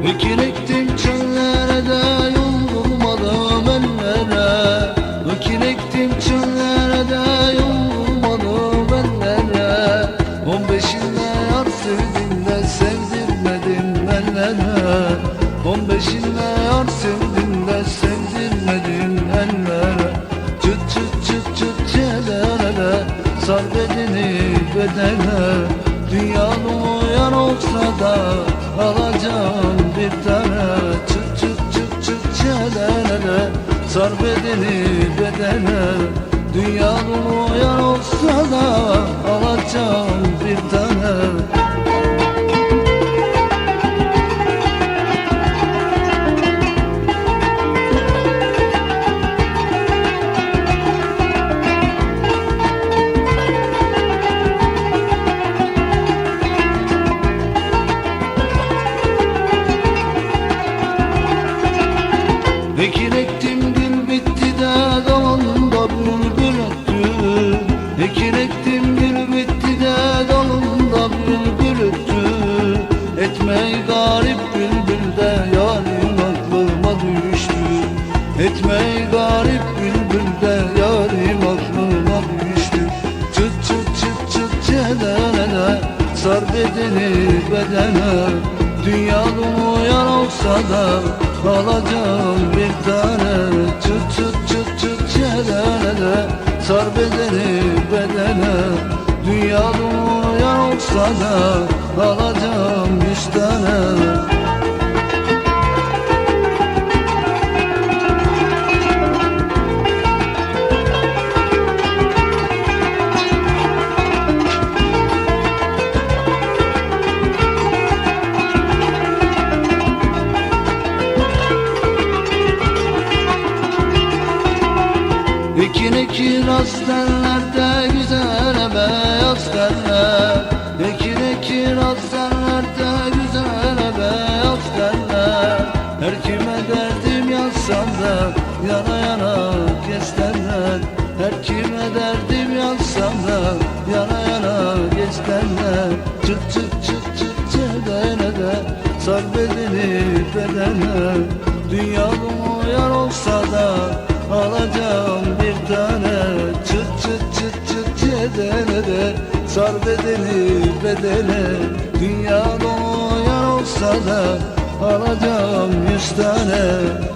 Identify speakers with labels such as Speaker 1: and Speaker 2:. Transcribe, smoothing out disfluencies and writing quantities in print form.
Speaker 1: Ekin ektim çöllere de yol bulmadım ellere. Ekin ektim çöllere de yol bulmadım ellere. 15'inde yar sevdim de sevdirmedim ellere. 15'inde yar sevdim de sevdirmedim ellere. Çıt çıt çıt çıt çelere, sar bedeni bedene. Dünyam uyan olsa da alacağım bir tane. Çıt çıt çıt çıt çelere, sar bedeni bedene. Dünyam uyan olsa da alacağım bir tane. Ekin ektim gül bitti de dalında bülbül öttü. Ekin ektim gül bitti de dalında bülbül öttü. Etmeyi garip bülbül de yarim aklıma düştü. Etmeyi garip bülbül de yarim aklıma düştü. Çıt çıt çıt çıt çelene, sar bedeni bedene. Dünyam uyan olsa da alacağım bir tane. Çıt çıt çıt çıt çelene, sar bedeni bedene. Dünyam uyan olsa da alacağım 100 tane. Ekin ekin aslanlarda güzel beyaz tenler. Ekin ekin aslanlarda güzel beyaz tenler. Her kime derdim yazsam da yana yana kesteller. Her kime derdim yazsam da yana yana kesteller. Çıt çıt çıt çıt çedene de sar bedeni bedene. Dünyam uyar olsa da alacağım bir tane. Çıt çıt çıt çıt çedene de sar bedeni bedene. Dünyada uyan olsa da alacağım 100 tane.